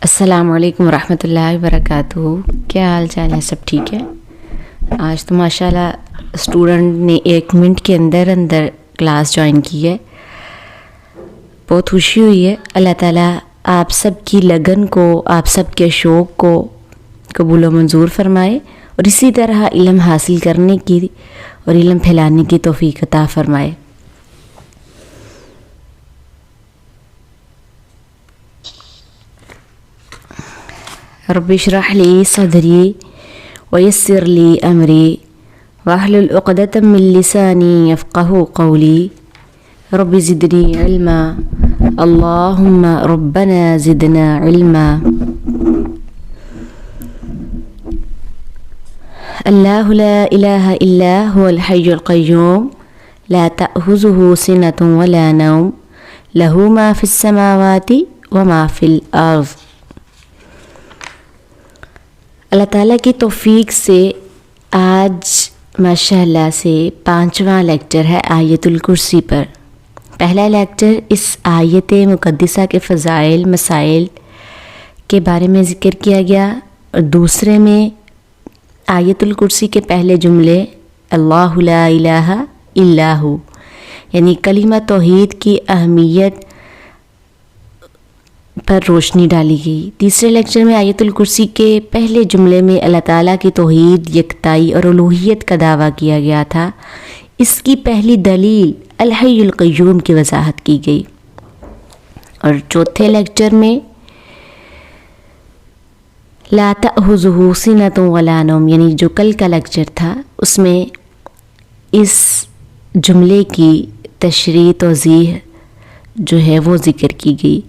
السلام علیکم ورحمۃ اللہ وبرکاتہ۔ کیا حال چال ہے؟ سب ٹھیک ہے؟ آج تو ماشاءاللہ اسٹوڈنٹ نے 1 منٹ کے اندر کلاس جوائن کی ہے، بہت خوشی ہوئی ہے۔ اللہ تعالیٰ آپ سب کی لگن کو، آپ سب کے شوق کو قبول و منظور فرمائے اور اسی طرح علم حاصل کرنے کی اور علم پھیلانے کی توفیق عطا فرمائے۔ رب اشرح لی صدری ویسر لی امری واحلل عقدۃ من لسانی یفقہوا قولی رب زدنی علما اللہم ربنا زدنا علما۔ اللہ لا الہ الا هو الحی القیوم لا تأخذہ سنۃ ولا نوم لہ ما فی السماوات وما فی الارض۔ اللہ تعالیٰ کی توفیق سے آج ماشاءاللہ سے 5واں لیکچر ہے آیت الکرسی پر۔ پہلا لیکچر اس آیت مقدسہ کے فضائل مسائل کے بارے میں ذکر کیا گیا اور دوسرے میں آیت الکرسی کے پہلے جملے اللہ لا الہ الا ہو یعنی کلمہ توحید کی اہمیت پر روشنی ڈالی گئی۔ تیسرے لیکچر میں آیت الکرسی کے پہلے جملے میں اللہ تعالیٰ کی توحید، یکتائی اور الوہیت کا دعویٰ کیا گیا تھا۔ اس کی پہلی دلیل الحی القیوم کی وضاحت کی گئی۔ اور چوتھے لیکچر میں لا تأخذہ سنۃ ولا نوم یعنی جو کل کا لیکچر تھا اس میں اس جملے کی تشریح توضیح جو ہے وہ ذکر کی گئی۔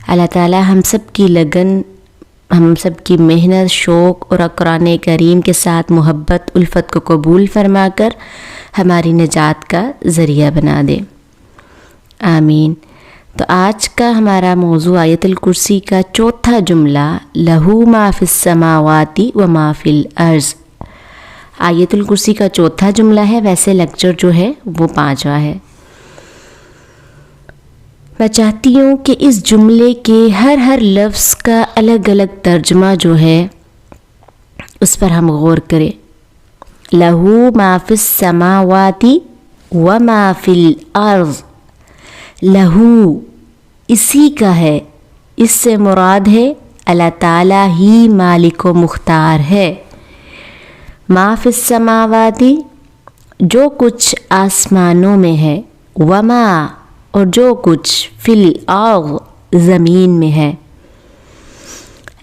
اللہ تعالیٰ ہم سب کی لگن، ہم سب کی محنت، شوق اور قرآن کریم کے ساتھ محبت الفت کو قبول فرما کر ہماری نجات کا ذریعہ بنا دے، آمین۔ تو آج کا ہمارا موضوع آیت الکرسی کا چوتھا جملہ لہو ما فی السماوات و ما فی الارض۔ آیت الکرسی کا چوتھا جملہ ہے، ویسے لیکچر جو ہے وہ 5واں ہے۔ میں چاہتی ہوں کہ اس جملے کے ہر لفظ کا الگ الگ ترجمہ جو ہے اس پر ہم غور کریں۔ لہو ما فی السماوات و ما فی الارض، لہو اسی کا ہے، اس سے مراد ہے اللہ تعالیٰ ہی مالک و مختار ہے۔ ما فی السماوات جو کچھ آسمانوں میں ہے، وما اور جو کچھ فی الارض زمین میں ہے۔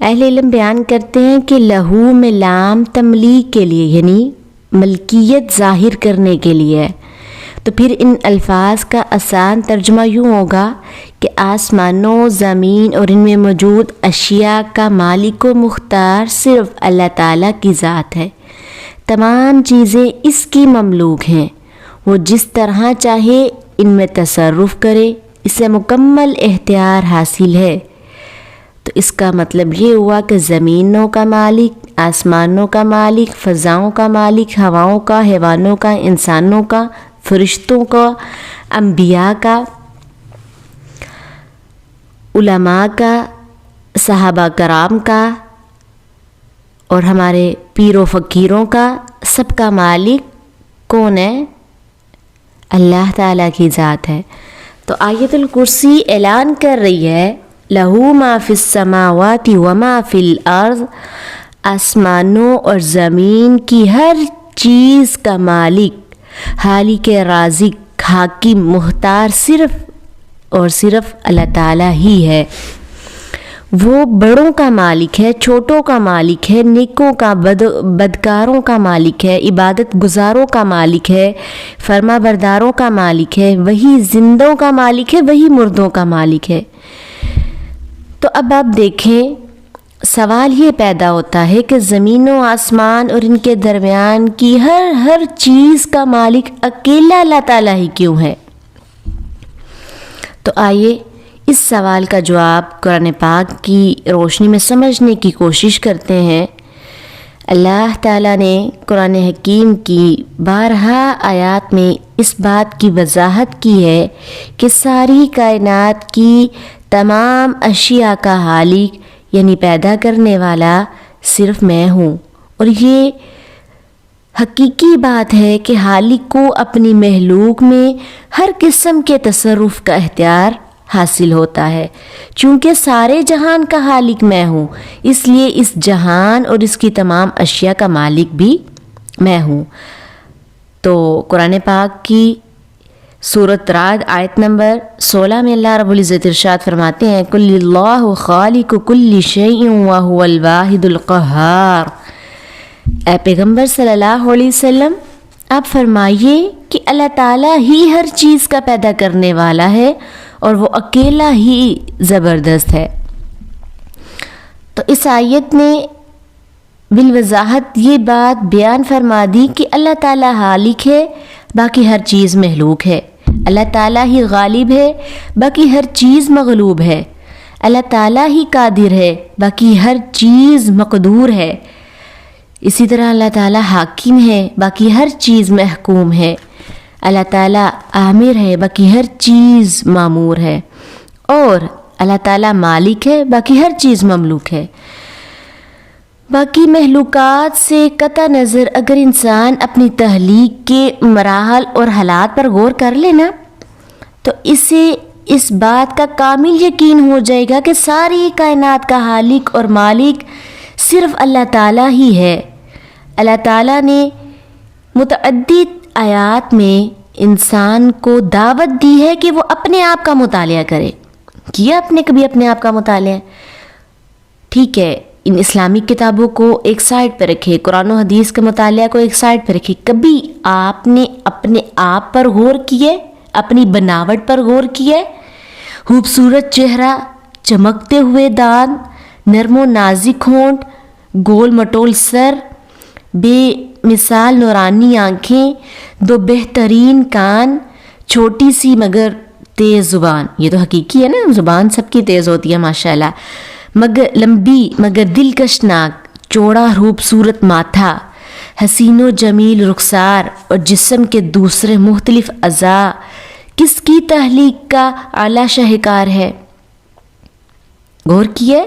اہل علم بیان کرتے ہیں کہ لہو میں لام تملیک کے لیے یعنی ملکیت ظاہر کرنے کے لیے ہے، تو پھر ان الفاظ کا آسان ترجمہ یوں ہوگا کہ آسمانوں، زمین اور ان میں موجود اشیاء کا مالک و مختار صرف اللہ تعالیٰ کی ذات ہے۔ تمام چیزیں اس کی مملوک ہیں، وہ جس طرح چاہے ان میں تصرف کرے، اسے مکمل اختیار حاصل ہے۔ تو اس کا مطلب یہ ہوا کہ زمینوں کا مالک، آسمانوں کا مالک، فضاؤں کا مالک، ہواؤں کا، حیوانوں کا، انسانوں کا، فرشتوں کا، انبیاء کا، علماء کا، صحابہ کرام کا اور ہمارے پیر و فقیروں کا، سب کا مالک کون ہے؟ اللہ تعالیٰ کی ذات ہے۔ تو آیت الکرسی اعلان کر رہی ہے لہو ما فی السماوات و ما فی الارض، آسمانوں اور زمین کی ہر چیز کا مالک، خالق رازق، حاکم، مختار صرف اور صرف اللہ تعالیٰ ہی ہے۔ وہ بڑوں کا مالک ہے، چھوٹوں کا مالک ہے، نیکوں کا، بدکاروں کا مالک ہے، عبادت گزاروں کا مالک ہے، فرما برداروں کا مالک ہے، وہی زندوں کا مالک ہے، وہی مردوں کا مالک ہے۔ تو اب آپ دیکھیں، سوال یہ پیدا ہوتا ہے کہ زمین و آسمان اور ان کے درمیان کی ہر چیز کا مالک اکیلا اللہ تعالیٰ ہی کیوں ہے؟ تو آئیے اس سوال کا جواب قرآن پاک کی روشنی میں سمجھنے کی کوشش کرتے ہیں۔ اللہ تعالیٰ نے قرآن حکیم کی بارہا آیات میں اس بات کی وضاحت کی ہے کہ ساری کائنات کی تمام اشیاء کا خالق یعنی پیدا کرنے والا صرف میں ہوں، اور یہ حقیقی بات ہے کہ خالق کو اپنی مخلوق میں ہر قسم کے تصرف کا اختیار حاصل ہوتا ہے۔ چونکہ سارے جہان کا خالق میں ہوں، اس لیے اس جہان اور اس کی تمام اشیاء کا مالک بھی میں ہوں۔ تو قرآن پاک کی سورۃ رعد آیت نمبر 16 میں اللہ رب العزت ارشاد فرماتے ہیں قُلِ اللَّهُ خَالِقُ كُلِّ شَيْءٍ وَهُوَ الْوَاحِدُ الْقَهَّارُ۔ اے پیغمبر صلی اللہ علیہ وسلم، آپ فرمائیے کہ اللہ تعالیٰ ہی ہر چیز کا پیدا کرنے والا ہے اور وہ اکیلا ہی زبردست ہے۔ تو اس آیت نے بالوضاحت یہ بات بیان فرما دی کہ اللہ تعالیٰ خالق ہے، باقی ہر چیز مخلوق ہے۔ اللہ تعالیٰ ہی غالب ہے، باقی ہر چیز مغلوب ہے۔ اللہ تعالیٰ ہی قادر ہے، باقی ہر چیز مقدور ہے۔ اسی طرح اللہ تعالیٰ حاکم ہے، باقی ہر چیز محکوم ہے۔ اللہ تعالیٰ آمر ہے، باقی ہر چیز مامور ہے، اور اللہ تعالیٰ مالک ہے، باقی ہر چیز مملوک ہے۔ باقی مخلوقات سے قطع نظر اگر انسان اپنی تخلیق کے مراحل اور حالات پر غور کر لینا تو اسے اس بات کا کامل یقین ہو جائے گا کہ ساری کائنات کا خالق اور مالک صرف اللہ تعالیٰ ہی ہے۔ اللہ تعالیٰ نے متعدد آیات میں انسان کو دعوت دی ہے کہ وہ اپنے آپ کا مطالعہ کرے۔ کیا آپ نے کبھی اپنے آپ کا مطالعہ؟ ٹھیک ہے، ان اسلامک کتابوں کو ایک سائڈ پہ رکھے، قرآن و حدیث کے مطالعہ کو ایک سائڈ پہ رکھے۔ کبھی آپ نے اپنے آپ پر غور کیے، اپنی بناوٹ پر غور کیے؟ خوبصورت چہرہ، چمکتے ہوئے دانت، نرم و نازک ہونٹ، گول مٹول سر، بے مثال نورانی آنکھیں، دو بہترین کان، چھوٹی سی مگر تیز زبان۔ یہ تو حقیقی ہے نا، زبان سب کی تیز ہوتی ہے ماشاءاللہ، مگر لمبی مگر دلکش ناک، چوڑا خوبصورت ماتھا، حسین و جمیل رخسار اور جسم کے دوسرے مختلف اعضاء کس کی تخلیق کا اعلیٰ شاہکار ہے؟ غور کیے؟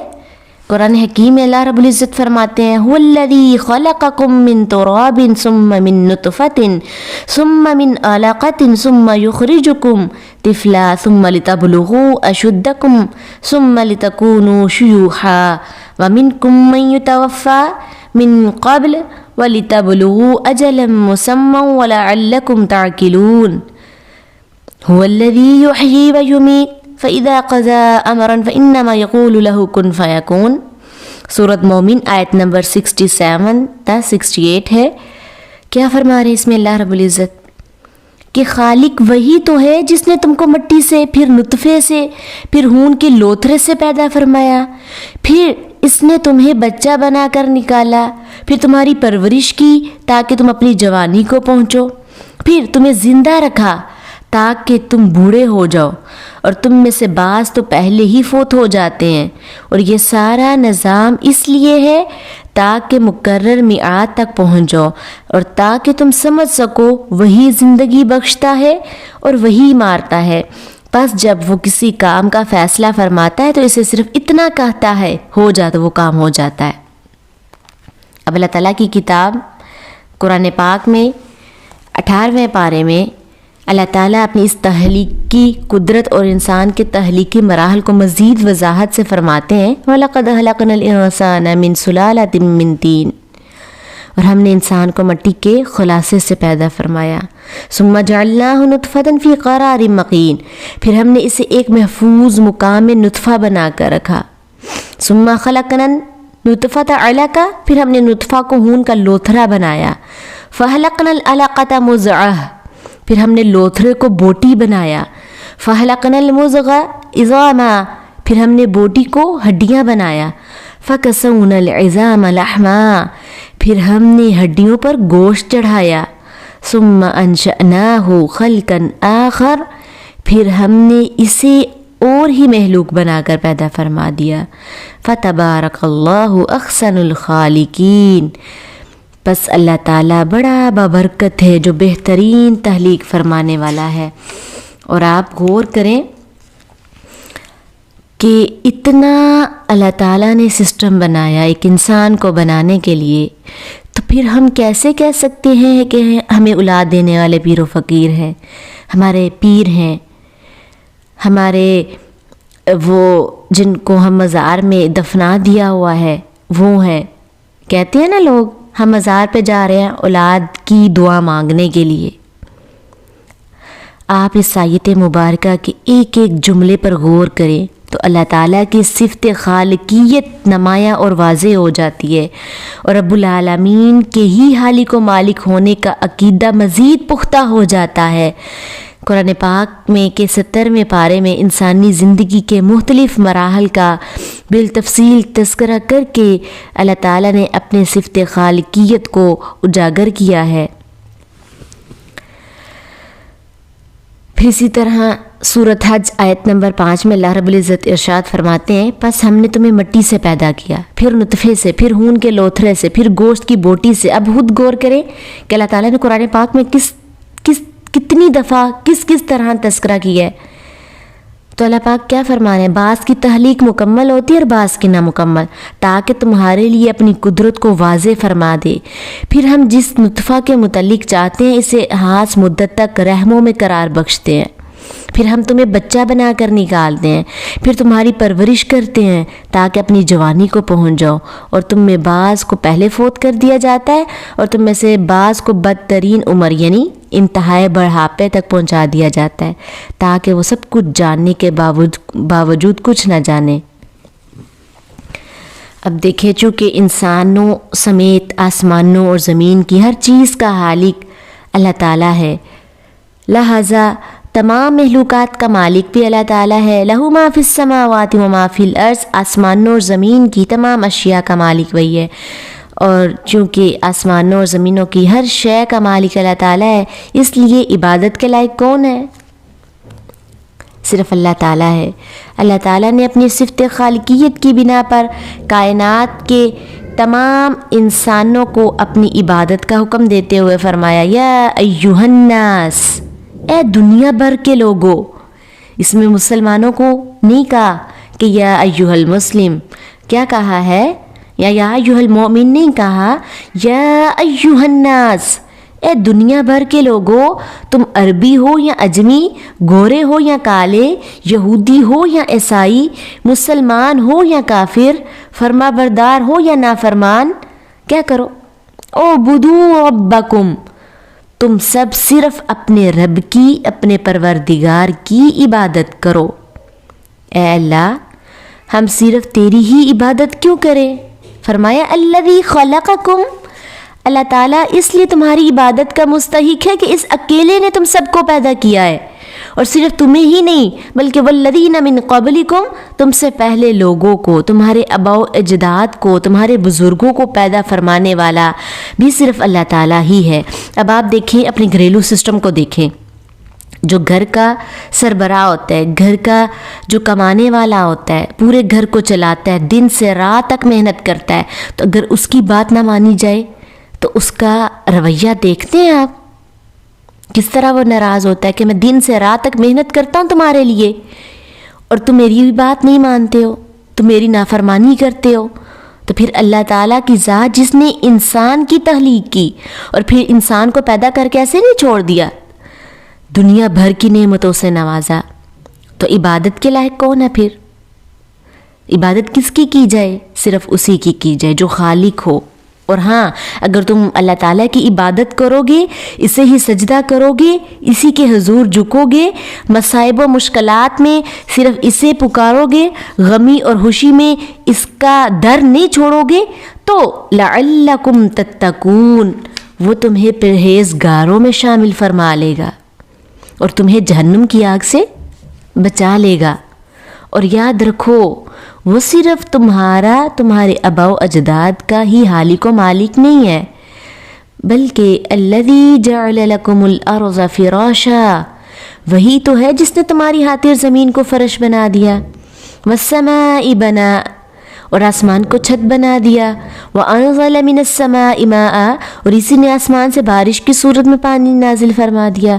قرآن حکیم میں اللہ رب العزت فرماتے ہیں هو الذی خلقکم من تراب ثم من نطفة ثم من علقة ثم یخرجکم طفلا ثم لتبلغوا اشدکم ثم لتکونوا شیوخا ومنکم من یتوفى من قبل ولتبلغوا اجلا مسمى ولعلکم تعقلون هو الذی یحیی ویمیت فَإِذَا قَضَى أَمْرًا فَإِنَّمَا يَقُولُ لَهُ كُن فَيَكُونُ۔ سورۃ مومن آیت نمبر 67 تا 68 ہے۔ کیا فرما رہے اس میں اللہ رب العزت کہ خالق وہی تو ہے جس نے تم کو مٹی سے، پھر نطفے سے، پھر خون کے لوتھڑے سے پیدا فرمایا، پھر اس نے تمہیں بچہ بنا کر نکالا، پھر تمہاری پرورش کی تاکہ تم اپنی جوانی کو پہنچو، پھر تمہیں زندہ رکھا تاکہ تم بوڑھے ہو جاؤ، اور تم میں سے بعض تو پہلے ہی فوت ہو جاتے ہیں، اور یہ سارا نظام اس لیے ہے تاکہ مقرر میعاد تک پہنچ جاؤ، اور تاکہ تم سمجھ سکو وہی زندگی بخشتا ہے اور وہی مارتا ہے۔ پس جب وہ کسی کام کا فیصلہ فرماتا ہے تو اسے صرف اتنا کہتا ہے ہو جاتا، وہ کام ہو جاتا ہے۔ اب اللہ تعالیٰ کی کتاب قرآن پاک میں 18ویں پارے میں اللہ تعالیٰ اپنی اس تخلیقی قدرت اور انسان کے تخلیقی مراحل کو مزید وضاحت سے فرماتے ہیں وَلَقَدْ خَلَقْنَا الْإِنسَانَ مِنْ سُلَالَةٍ مِّن طِينٍ، اور ہم نے انسان کو مٹی کے خلاصے سے پیدا فرمایا۔ ثُمَّ جَعَلْنَاهُ نُطْفَةً فِي قَرَارٍ مَّكِينٍ، پھر ہم نے اسے ایک محفوظ مقام میں نطفہ بنا کر رکھا۔ ثُمَّ خَلَقْنَا النُّطْفَةَ عَلَقَةً، پھر ہم نے نطفہ کو خون کا لوتھڑا بنایا۔ فَخَلَقْنَا الْعَلَقَةَ مُضْغَةً، پھر ہم نے لوتھڑے کو بوٹی بنایا۔ فَخَلَقْنَا الْمُضْغَةَ عِظَامًا، پھر ہم نے بوٹی کو ہڈیاں بنایا۔ فَكَسَوْنَا الْعِظَامَ لَحْمًا، پھر ہم نے ہڈیوں پر گوشت چڑھایا۔ ثُمَّ أَنشَأْنَاهُ خَلْقًا آخَرَ، پھر ہم نے اسے اور ہی مخلوق بنا کر پیدا فرما دیا۔ فَتَبَارَكَ اللَّهُ أَحْسَنُ الْخَالِقِينَ، بس اللہ تعالیٰ بڑا بابرکت ہے جو بہترین تخلیق فرمانے والا ہے۔ اور آپ غور کریں کہ اتنا اللہ تعالیٰ نے سسٹم بنایا ایک انسان کو بنانے کے لیے، تو پھر ہم کیسے کہہ سکتے ہیں کہ ہمیں اولاد دینے والے پیر و فقیر ہیں، ہمارے پیر ہیں، ہمارے وہ جن کو ہم مزار میں دفنا دیا ہوا ہے وہ ہیں. کہتے ہیں نا لوگ ہم مزار پہ جا رہے ہیں اولاد کی دعا مانگنے کے لیے. آپ اس آیت مبارکہ کے ایک ایک جملے پر غور کریں تو اللہ تعالیٰ کی صفت خالقیت نمایاں اور واضح ہو جاتی ہے، اور رب العالمین کے ہی خالق و مالک ہونے کا عقیدہ مزید پختہ ہو جاتا ہے. قرآن پاک میں کے 70ویں پارے میں انسانی زندگی کے مختلف مراحل کا بالتفصیل تذکرہ کر کے اللہ تعالیٰ نے اپنے صفت خالقیت کو اجاگر کیا ہے. پھر اسی طرح سورۃ حج آیت نمبر 5 میں اللہ رب العزت ارشاد فرماتے ہیں، پس ہم نے تمہیں مٹی سے پیدا کیا، پھر نطفے سے، پھر خون کے لوتھڑے سے، پھر گوشت کی بوٹی سے. اب خود غور کریں کہ اللہ تعالیٰ نے قرآن پاک میں کتنی دفعہ کس طرح تذکرہ کیا ہے. تو اللہ پاک کیا فرما رہے ہیں، بعض کی تخلیق مکمل ہوتی ہے اور بعض کی نامکمل، تاکہ تمہارے لیے اپنی قدرت کو واضح فرما دے. پھر ہم جس نطفہ کے متعلق چاہتے ہیں اسے خاص مدت تک رحموں میں قرار بخشتے ہیں، پھر ہم تمہیں بچہ بنا کر نکالتے ہیں، پھر تمہاری پرورش کرتے ہیں تاکہ اپنی جوانی کو پہنچ جاؤ، اور تم میں بعض کو پہلے فوت کر دیا جاتا ہے اور تم میں سے بعض کو بدترین عمر یعنی انتہائی بڑھاپے تک پہنچا دیا جاتا ہے، تاکہ وہ سب کچھ جاننے کے باوجود کچھ نہ جانے. اب دیکھیں چونکہ انسانوں سمیت آسمانوں اور زمین کی ہر چیز کا خالق اللہ تعالیٰ ہے، لہذا تمام مخلوقات کا مالک بھی اللہ تعالیٰ ہے. لہو ما فی السماوات و ما فی الارض، آسمانوں اور زمین کی تمام اشیاء کا مالک وہی ہے. اور چونکہ آسمانوں اور زمینوں کی ہر شے کا مالک اللہ تعالیٰ ہے، اس لیے عبادت کے لائق کون ہے؟ صرف اللہ تعالیٰ ہے. اللہ تعالیٰ نے اپنی صفت خالقیت کی بنا پر کائنات کے تمام انسانوں کو اپنی عبادت کا حکم دیتے ہوئے فرمایا، یا ایھا الناس، اے دنیا بھر کے لوگوں. اس میں مسلمانوں کو نہیں کہا کہ یا ایھا المسلم، کیا کہا ہے؟ یا ایھا المؤمن نہیں کہا، یا ایھا الناس، اے دنیا بھر کے لوگوں. تم عربی ہو یا اجمی، گورے ہو یا کالے، یہودی ہو یا عیسائی، مسلمان ہو یا کافر، فرما بردار ہو یا نافرمان، کیا کرو؟ اعبدوا ربکم، تم سب صرف اپنے رب کی، اپنے پروردگار کی عبادت کرو. اے اللہ، ہم صرف تیری ہی عبادت کیوں کریں؟ فرمایا الذی خلقکم، اللہ تعالیٰ اس لیے تمہاری عبادت کا مستحق ہے کہ اس اکیلے نے تم سب کو پیدا کیا ہے، اور صرف تمہیں ہی نہیں بلکہ والذین من قبلکم، تم سے پہلے لوگوں کو، تمہارے آباء و اجداد کو، تمہارے بزرگوں کو پیدا فرمانے والا بھی صرف اللہ تعالیٰ ہی ہے. اب آپ دیکھیں اپنے گھریلو سسٹم کو دیکھیں. جو گھر کا سربراہ ہوتا ہے، گھر کا جو کمانے والا ہوتا ہے، پورے گھر کو چلاتا ہے، دن سے رات تک محنت کرتا ہے، تو اگر اس کی بات نہ مانی جائے تو اس کا رویہ دیکھتے ہیں آپ، کس طرح وہ ناراض ہوتا ہے کہ میں دن سے رات تک محنت کرتا ہوں تمہارے لیے اور تم میری بھی بات نہیں مانتے ہو، تم میری نافرمانی کرتے ہو. تو پھر اللہ تعالیٰ کی ذات جس نے انسان کی تخلیق کی اور پھر انسان کو پیدا کر کے ایسے نہیں چھوڑ دیا، دنیا بھر کی نعمتوں سے نوازا، تو عبادت کے لائق کون ہے پھر؟ عبادت کس کی جائے؟ صرف اسی کی جائے جو خالق ہو. اور ہاں، اگر تم اللہ تعالیٰ کی عبادت کرو گے، اسے ہی سجدہ کرو گے، اسی کے حضور جھکو گے، مصائب و مشکلات میں صرف اسے پکارو گے، غمی اور خوشی میں اس کا در نہیں چھوڑو گے، تو لعلکم تتقون، وہ تمہیں پرہیزگاروں میں شامل فرما لے گا اور تمہیں جہنم کی آگ سے بچا لے گا. اور یاد رکھو، وہ صرف تمہارے آباء و اجداد کا ہی خالق و مالک نہیں ہے، بلکہ الذی جعل لکم الارض فراشا، وہی تو ہے جس نے تمہاری خاطر زمین کو فرش بنا دیا. والسماء بنا، اور آسمان کو چھت بنا دیا. وَأَنزَلَ مِنَ السَّمَاءِ مَاءً اور اسی نے آسمان سے بارش کی صورت میں پانی نازل فرما دیا.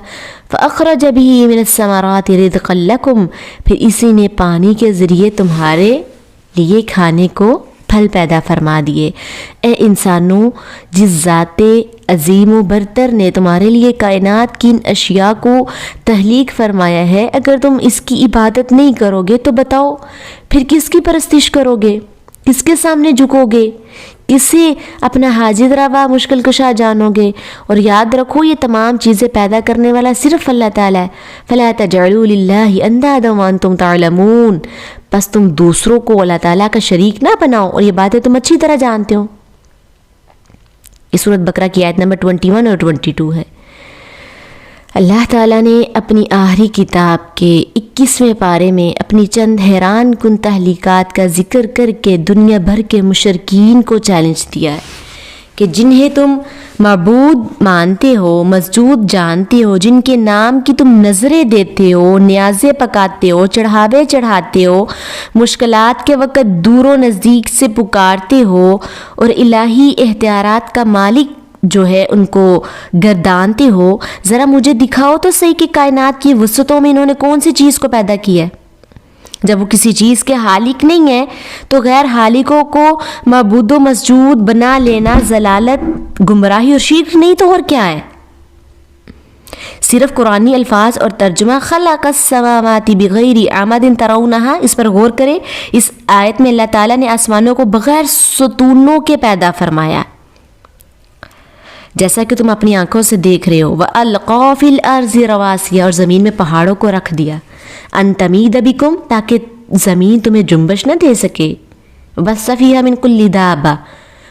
فَأَخْرَجَ بِهِ مِنَ الثَّمَرَاتِ رِزْقًا لَكُمْ پھر اسی نے پانی کے ذریعے تمہارے لیے کھانے کو پھل پیدا فرما دیے. اے انسانوں، جس ذات عظیم و برتر نے تمہارے لیے کائنات کی ان اشیاء کو تخلیق فرمایا ہے، اگر تم اس کی عبادت نہیں کرو گے تو بتاؤ پھر کس کی پرستش کرو گے، کس کے سامنے جھکو گے، کسے اپنا حاجت روا مشکل کشا جانو گے؟ اور یاد رکھو یہ تمام چیزیں پیدا کرنے والا صرف اللہ تعالیٰ ہے. فَلَا تَجْعَلُوا لِلَّهِ أَنْدَادًا وَأَنْتُمْ تَعْلَمُونَ بس تم دوسروں کو اللہ تعالیٰ کا شریک نہ بناؤ اور یہ باتیں تم اچھی طرح جانتے ہو. اس سورۃ بقرہ کی آیت نمبر 21 اور 22 ہے. اللہ تعالیٰ نے اپنی آخری کتاب کے 21ویں پارے میں اپنی چند حیران کن تخلیقات کا ذکر کر کے دنیا بھر کے مشرکین کو چیلنج دیا ہے کہ جنہیں تم معبود مانتے ہو، مسجود جانتے ہو، جن کے نام کی تم نظریں دیتے ہو، نیازیں پکاتے ہو، چڑھاوے چڑھاتے ہو، مشکلات کے وقت دور و نزدیک سے پکارتے ہو اور الہی اختیارات کا مالک جو ہے ان کو گردانتے ہو، ذرا مجھے دکھاؤ تو صحیح کہ کائنات کی وسعتوں میں انہوں نے کون سی چیز کو پیدا کیا ہے. جب وہ کسی چیز کے خالق نہیں ہے تو غیر خالقوں کو معبود و مسجود بنا لینا ضلالت، گمراہی اور شرک نہیں تو اور کیا ہے؟ صرف قرآنی الفاظ اور ترجمہ خلق السماوات بغیر عمد ترونہا، اس پر غور کریں. اس آیت میں اللہ تعالیٰ نے آسمانوں کو بغیر ستونوں کے پیدا فرمایا جیسا کہ تم اپنی آنکھوں سے دیکھ رہے ہو. وَأَلْقَى فِي الْأَرْضِ رَوَاسِيَ اور زمین میں پہاڑوں کو رکھ دیا. أَن تَمِيدَ بِكُمْ تاکہ زمین تمہیں جنبش نہ دے سکے. بَثَّ فِيهَا مِن كُلِّ دَابَّةٍ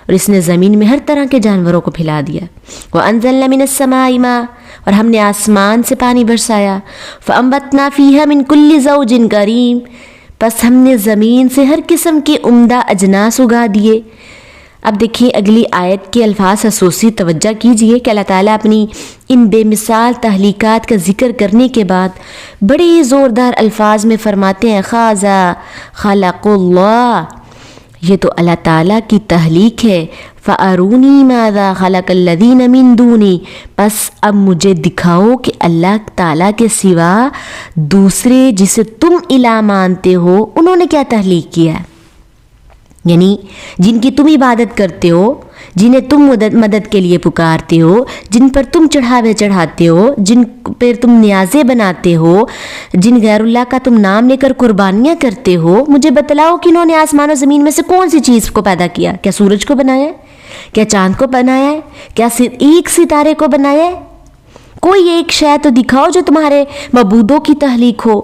اور اس نے زمین میں ہر طرح کے جانوروں کو پھیلا دیا. وَأَنزَلْنَا مِنَ السَّمَاءِ مَاءً اور ہم نے آسمان سے پانی برسایا. فَأَنبَتْنَا فِيهَا مِن كُلِّ زَوْجٍ كَرِيمٍ پس ہم نے زمین سے ہر قسم کے عمدہ اجناس اگا دیے. اب دیکھیے اگلی آیت کے الفاظ خصوصی توجہ کیجئے کہ اللہ تعالیٰ اپنی ان بے مثال تخلیقات کا ذکر کرنے کے بعد بڑے زوردار الفاظ میں فرماتے ہیں خاذا خلق اللہ، یہ تو اللہ تعالیٰ کی تخلیق ہے. فَأَرُونِي مَاذَا خَلَقَ الَّذِينَ مِن دُونِي پس اب مجھے دکھاؤ کہ اللہ تعالیٰ کے سوا دوسرے جسے تم الہ مانتے ہو انہوں نے کیا تخلیق کیا ہے. یعنی جن کی تم عبادت کرتے ہو، جنہیں تم مدد کے لیے پکارتے ہو، جن پر تم چڑھاوے چڑھاتے ہو، جن پر تم نیازیں بناتے ہو، جن غیر اللہ کا تم نام لے کر قربانیاں کرتے ہو، مجھے بتلاؤ کہ انہوں نے آسمان و زمین میں سے کون سی چیز کو پیدا کیا؟ کیا سورج کو بنایا ہے؟ کیا چاند کو بنایا ہے؟ کیا ایک ستارے کو بنایا ہے؟ کوئی ایک شے تو دکھاؤ جو تمہارے معبودوں کی تخلیق ہو.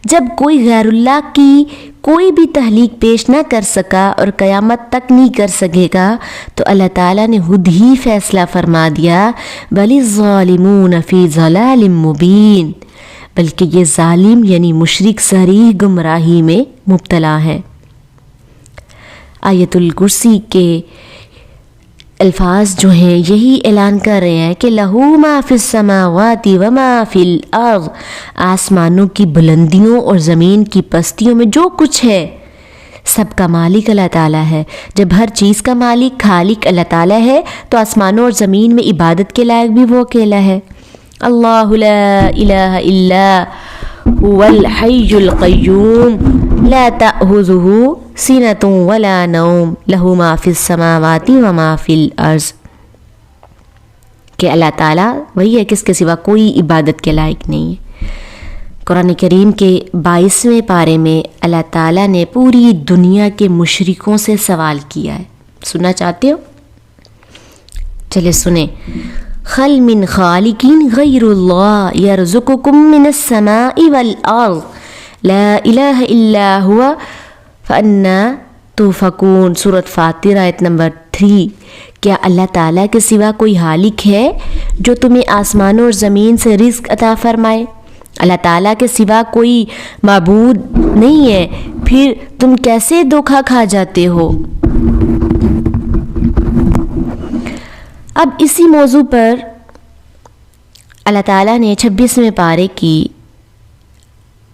جب کوئی غیر اللہ کی کوئی بھی تخلیق پیش نہ کر سکا اور قیامت تک نہیں کر سکے گا تو اللہ تعالیٰ نے خود ہی فیصلہ فرما دیا بَلِ الظَّالِمُونَ فِي ضَلَالٍ مُبِينٍ بلکہ یہ ظالم یعنی مشرک صریح گمراہی میں مبتلا ہے. آیت الکرسی کے الفاظ جو ہیں یہی اعلان کر رہے ہیں کہ لہو ما فی السماوات و ما فی الارض آسمانوں کی بلندیوں اور زمین کی پستیوں میں جو کچھ ہے سب کا مالک اللہ تعالیٰ ہے. جب ہر چیز کا مالک خالق اللہ تعالیٰ ہے تو آسمانوں اور زمین میں عبادت کے لائق بھی وہ اکیلا ہے. اللہ لا الہ الا هو الحی القیوم لا تأخذہ سنۃ ولا نوم لہ ما فی السماوات وما فی الارض کہ اللہ تعالیٰ وہی ہے کس کے سوا کوئی عبادت کے لائق نہیں ہے. قرآن کریم کے 22ویں پارے میں اللہ تعالیٰ نے پوری دنیا کے مشرکوں سے سوال کیا ہے. سننا چاہتے ہو؟ چلے سنیں. خل من خالقین غیر اللہ یرزقکم من السماء والارض لا الہ الا ہوا فانا توفکون. سورۃ فاطر آیت نمبر 3. کیا اللہ تعالیٰ کے سوا کوئی خالق ہے جو تمہیں آسمانوں اور زمین سے رزق عطا فرمائے؟ اللہ تعالیٰ کے سوا کوئی معبود نہیں ہے، پھر تم کیسے دھوکہ کھا جاتے ہو؟ اب اسی موضوع پر اللہ تعالیٰ نے 26ویں پارے کی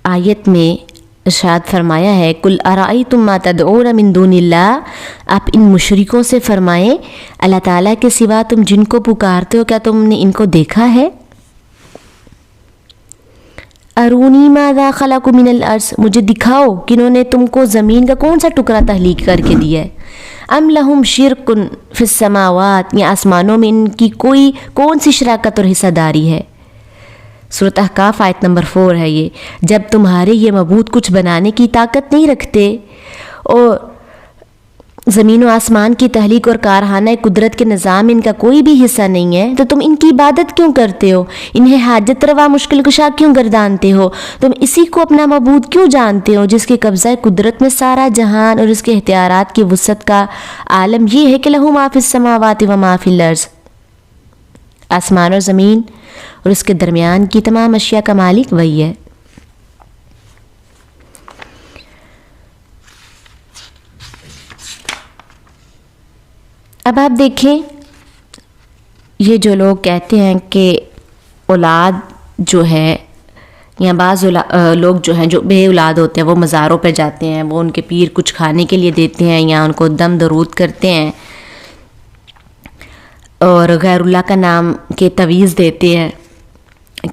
آیت میں ارشاد فرمایا ہے کل ارائیتم ما تدعون من دون اللہ، آپ ان مشرکوں سے فرمائیں اللہ تعالیٰ کے سوا تم جن کو پکارتے ہو کیا تم نے ان کو دیکھا ہے؟ ارونی ماذا خلقوا من الارض، مجھے دکھاؤ کہ انہوں نے تم کو زمین کا کون سا ٹکڑا تخلیق کر کے دیا ہے۔ ام لہم شرک فی السماوات، یا آسمانوں میں ان کی کوئی کون سی شراکت اور حصہ داری ہے۔ سورۃ احقاف آیت نمبر 4 ہے یہ۔ جب تمہارے یہ معبود کچھ بنانے کی طاقت نہیں رکھتے اور زمین و آسمان کی تخلیق اور کارخانہ قدرت کے نظام میں ان کا کوئی بھی حصہ نہیں ہے، تو تم ان کی عبادت کیوں کرتے ہو؟ انہیں حاجت روا مشکل کشا کیوں گردانتے ہو؟ تم اسی کو اپنا معبود کیوں جانتے ہو جس کے قبضہ قدرت میں سارا جہان اور اس کے اختیارات کی وسعت کا عالم یہ ہے کہ لہو ما فی السماوات و ما فی الارض، آسمان اور زمین اور اس کے درمیان کی تمام اشیاء کا مالک وہی ہے۔ اب آپ دیکھیں یہ جو لوگ کہتے ہیں کہ اولاد جو ہے یا بعض لوگ جو ہیں جو بے اولاد ہوتے ہیں وہ مزاروں پہ جاتے ہیں، وہ ان کے پیر کچھ کھانے کے لیے دیتے ہیں یا ان کو دم درود کرتے ہیں اور غیر اللہ کا نام کے تویز دیتے ہیں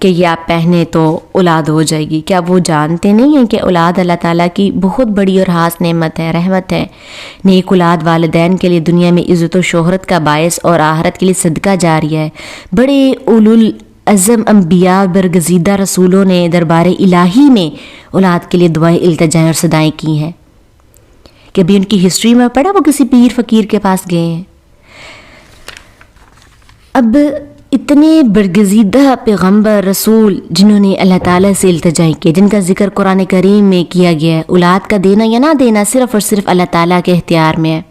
کہ یہ آپ پہنے تو اولاد ہو جائے گی۔ کیا وہ جانتے نہیں ہیں کہ اولاد اللہ تعالیٰ کی بہت بڑی اور خاص نعمت ہے، رحمت ہے؟ نیک اولاد والدین کے لیے دنیا میں عزت و شہرت کا باعث اور آخرت کے لیے صدقہ جاریہ ہے۔ بڑے اولوالعزم انبیاء برگزیدہ رسولوں نے دربار الہی میں اولاد کے لیے دعائیں التجائیں اور صدائیں کی ہیں کہ ابھی ان کی ہسٹری میں پڑھا وہ کسی پیر فقیر کے پاس گئے ہیں۔ اب اتنے برگزیدہ پیغمبر رسول جنہوں نے اللہ تعالیٰ سے التجائیں کی، جن کا ذکر قرآن کریم میں کیا گیا ہے، اولاد کا دینا یا نہ دینا صرف اور صرف اللہ تعالیٰ کے اختیار میں ہے،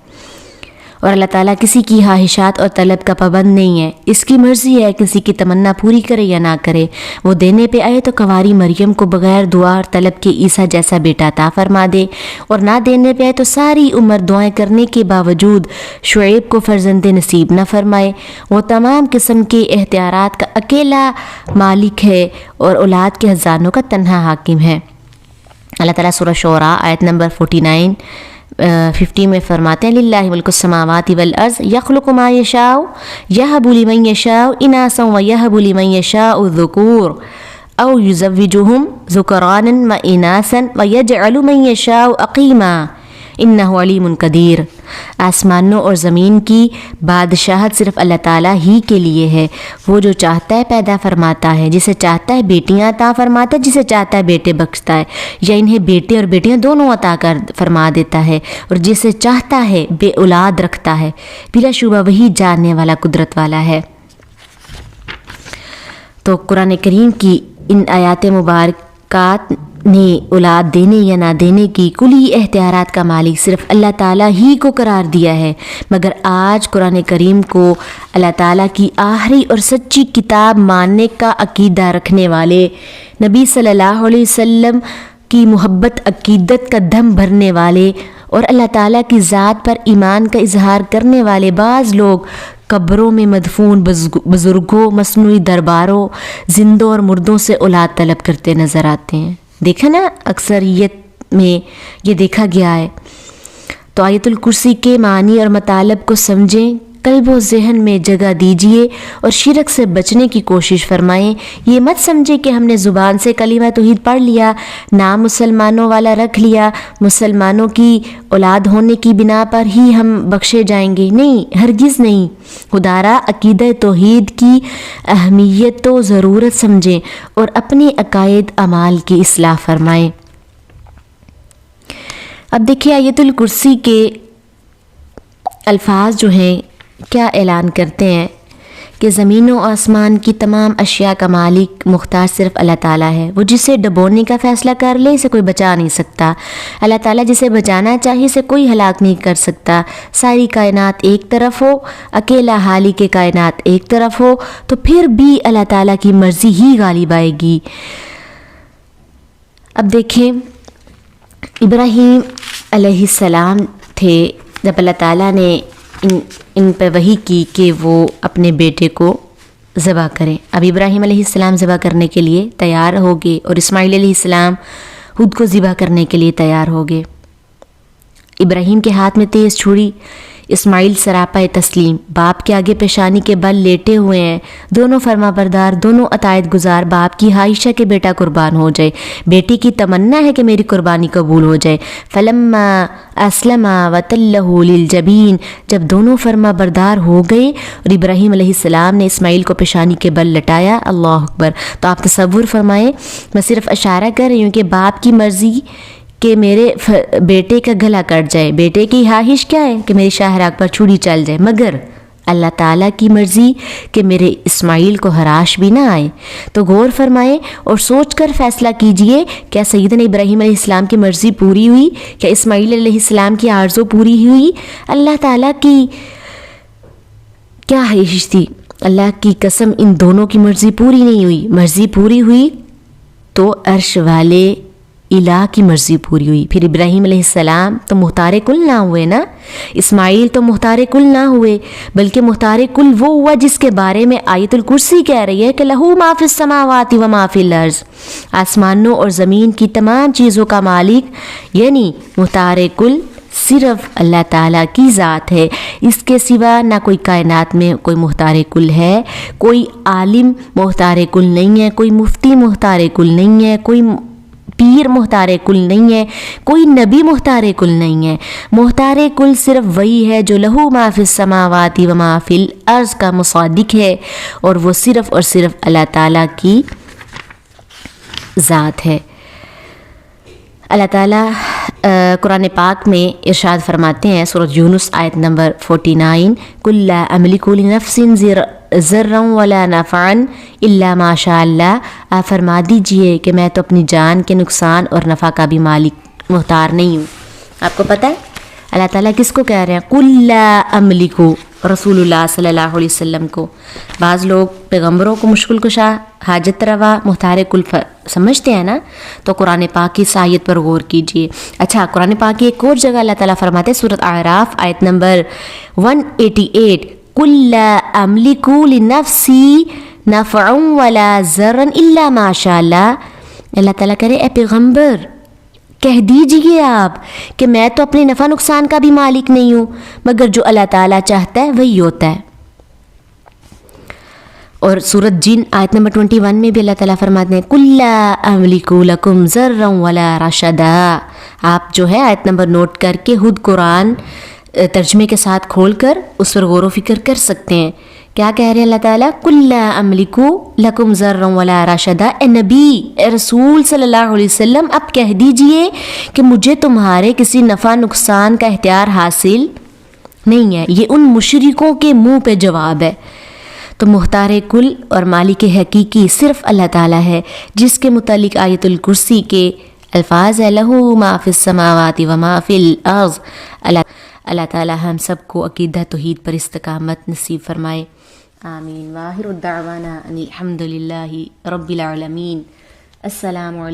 اور اللہ تعالیٰ کسی کی خواہشات اور طلب کا پابند نہیں ہے۔ اس کی مرضی ہے کسی کی تمنا پوری کرے یا نہ کرے۔ وہ دینے پہ آئے تو کنواری مریم کو بغیر دعا اور طلب کے عیسیٰ جیسا بیٹا عطا فرما دے، اور نہ دینے پہ آئے تو ساری عمر دعائیں کرنے کے باوجود شعیب کو فرزند نصیب نہ فرمائے۔ وہ تمام قسم کے اختیارات کا اکیلا مالک ہے اور اولاد کے خزانوں کا تنہا حاکم ہے۔ اللہ تعالیٰ سورہ شعراء آیت نمبر 50 میں فرماتے ہیں للہ ملک السماوات والارض یخلق ما یشاء یہب لمن یشاء اناثا ویہب لمن یشاء الذکور او یزوجہم ذکرانا واناثا ویجعل من یشاء عقیما انہ علیم قدیر۔ آسمانوں اور زمین کی بادشاہت صرف اللہ تعالیٰ ہی کے لیے ہے۔ وہ جو چاہتا ہے پیدا فرماتا ہے، جسے چاہتا ہے بیٹیاں عطا فرماتا ہے، جسے چاہتا ہے بیٹے بخشتا ہے، یا انہیں بیٹے اور بیٹیاں دونوں عطا کر فرما دیتا ہے، اور جسے چاہتا ہے بے اولاد رکھتا ہے۔ بلا شبہ وہی جاننے والا قدرت والا ہے۔ تو قرآن کریم کی ان آیات مبارکات نے اولاد دینے یا نہ دینے کی کلی اختیارات کا مالک صرف اللہ تعالیٰ ہی کو قرار دیا ہے، مگر آج قرآن کریم کو اللہ تعالیٰ کی آخری اور سچی کتاب ماننے کا عقیدہ رکھنے والے، نبی صلی اللہ علیہ وسلم کی محبت عقیدت کا دم بھرنے والے اور اللہ تعالیٰ کی ذات پر ایمان کا اظہار کرنے والے بعض لوگ قبروں میں مدفون بزرگوں، مصنوعی درباروں، زندوں اور مردوں سے اولاد طلب کرتے نظر آتے ہیں۔ دیکھا نا اکثریت میں یہ دیکھا گیا ہے۔ تو آیت الکرسی کے معنی اور مطالب کو سمجھیں، قلب و ذہن میں جگہ دیجئے اور شرک سے بچنے کی کوشش فرمائیں۔ یہ مت سمجھے کہ ہم نے زبان سے کلمہ توحید پڑھ لیا، نام مسلمانوں والا رکھ لیا، مسلمانوں کی اولاد ہونے کی بنا پر ہی ہم بخشے جائیں گے۔ نہیں، ہرگز نہیں۔ خدارا عقیدہ توحید کی اہمیت و ضرورت سمجھیں اور اپنے عقائد اعمال کی اصلاح فرمائیں۔ اب دیکھیں آیت الکرسی کے الفاظ جو ہیں کیا اعلان کرتے ہیں کہ زمین و آسمان کی تمام اشیاء کا مالک مختار صرف اللہ تعالیٰ ہے۔ وہ جسے ڈبونے کا فیصلہ کر لے اسے کوئی بچا نہیں سکتا۔ اللہ تعالیٰ جسے بچانا چاہیے اسے کوئی ہلاک نہیں کر سکتا۔ ساری کائنات ایک طرف ہو، اکیلا حالی کے کائنات ایک طرف ہو، تو پھر بھی اللہ تعالیٰ کی مرضی ہی غالب آئے گی۔ اب دیکھیں ابراہیم علیہ السلام تھے، جب اللہ تعالیٰ نے ان پہ وحی کی کہ وہ اپنے بیٹے کو ذبح کریں۔ اب ابراہیم علیہ السلام ذبح کرنے کے لیے تیار ہو گئے اور اسماعیل علیہ السلام خود کو ذبح کرنے کے لیے تیار ہو گئے۔ ابراہیم کے ہاتھ میں تیز چھری، اسماعیل سراپا تسلیم، باپ کے آگے پیشانی کے بل لیٹے ہوئے ہیں، دونوں فرما بردار، دونوں عطایت گزار۔ باپ کی خواہش ہے کہ بیٹا قربان ہو جائے، بیٹی کی تمنا ہے کہ میری قربانی قبول ہو جائے۔ فلما اسلم وتلہ للجبین، جب دونوں فرما بردار ہو گئے اور ابراہیم علیہ السلام نے اسماعیل کو پیشانی کے بل لٹایا، اللہ اکبر۔ تو آپ تصور فرمائیں، میں صرف اشارہ کر رہی ہوں کہ باپ کی مرضی کہ میرے بیٹے کا گلا کٹ جائے، بیٹے کی خواہش کیا ہے کہ میری شاہراگ پر چھری چل جائے، مگر اللہ تعالیٰ کی مرضی کہ میرے اسماعیل کو ہراش بھی نہ آئے۔ تو غور فرمائیں اور سوچ کر فیصلہ کیجئے، کیا سیدنا ابراہیم علیہ السلام کی مرضی پوری ہوئی؟ کیا اسماعیل علیہ السلام کی آرزو پوری ہوئی؟ اللہ تعالیٰ کی کیا خواہش تھی؟ اللہ کی قسم ان دونوں کی مرضی پوری نہیں ہوئی۔ مرضی پوری ہوئی تو عرش والے الہ کی مرضی پوری ہوئی۔ پھر ابراہیم علیہ السلام تو مختار کل نہ ہوئے نا، اسماعیل تو مختار کل نہ ہوئے، بلکہ مختار کل وہ ہوا جس کے بارے میں آیت الکرسی کہہ رہی ہے کہ لہو ما فی السماوات و ما فی الارض، آسمانوں اور زمین کی تمام چیزوں کا مالک، یعنی مختار کل صرف اللہ تعالیٰ کی ذات ہے۔ اس کے سوا نہ کوئی کائنات میں کوئی مختار کل ہے، کوئی عالم مختار کل نہیں ہے، کوئی مفتی مختار کل نہیں ہے، کوئی پیر مختار کل نہیں ہے، کوئی نبی مختار کل نہیں ہے۔ مختار کل صرف وہی ہے جو لہو ما فی السماوات و ما فی الارض کا مصادق ہے، اور وہ صرف اور صرف اللہ تعالیٰ کی ذات ہے۔ اللہ تعالیٰ قرآن پاک میں ارشاد فرماتے ہیں، سورۃ یونس آیت نمبر 49، قُل لا أملك لنفس ضرا ولا نفعا الا ما شاء اللہ، آپ فرما دیجئے کہ میں تو اپنی جان کے نقصان اور نفع کا بھی مالک مختار نہیں ہوں۔ آپ کو پتہ ہے اللہ تعالیٰ کس کو کہہ رہے ہیں؟ قُل لا أملك، رسول اللہ صلی اللہ علیہ وسلم کو۔ بعض لوگ پیغمبروں کو مشکل کشا، حاجت روا، مختار کل سمجھتے ہیں نا، تو قرآن پاک کی اس آیت پر غور کیجئے۔ اچھا، قرآن پاک کی ایک اور جگہ اللہ تعالیٰ فرماتے ہیں، سورۃ اعراف آیت نمبر 188، قُل لا أملك لنفسی نفعا ولا ضرا الا ما شاء اللہ۔ اللہ تعالیٰ کہہ رہے اے پیغمبر کہہ دیجئے آپ کہ میں تو اپنے نفع نقصان کا بھی مالک نہیں ہوں، مگر جو اللہ تعالیٰ چاہتا ہے وہی ہوتا ہے۔ اور سورۃ جن آیت نمبر 21 میں بھی اللہ تعالیٰ فرماتے ہیں قُل لا أملك لكم ضرا ولا رشدا۔ آپ جو ہے آیت نمبر نوٹ کر کے خود قرآن ترجمے کے ساتھ کھول کر اس پر غور و فکر کر سکتے ہیں۔ کیا کہہ رہے ہیں اللہ تعالیٰ؟ قُل لا أملك لكم ضرا ولا رشدا، اے نبی، اے رسول صلی اللہ علیہ وسلم، اب کہہ دیجئے کہ مجھے تمہارے کسی نفع نقصان کا اختیار حاصل نہیں ہے۔ یہ ان مشرکوں کے منہ پہ جواب ہے۔ تو مختار کل اور مالک حقیقی صرف اللہ تعالیٰ ہے، جس کے متعلق آیت الکرسی کے الفاظ ہے لہو ما فی السماوات و ما فی الارض۔ اللہ تعالیٰ ہم سب کو عقیدہ توحید پر استقامت نصیب فرمائے، آمین۔ وآخر الدعوانا ان الحمد للہ رب العالمین۔ السلام علیکم۔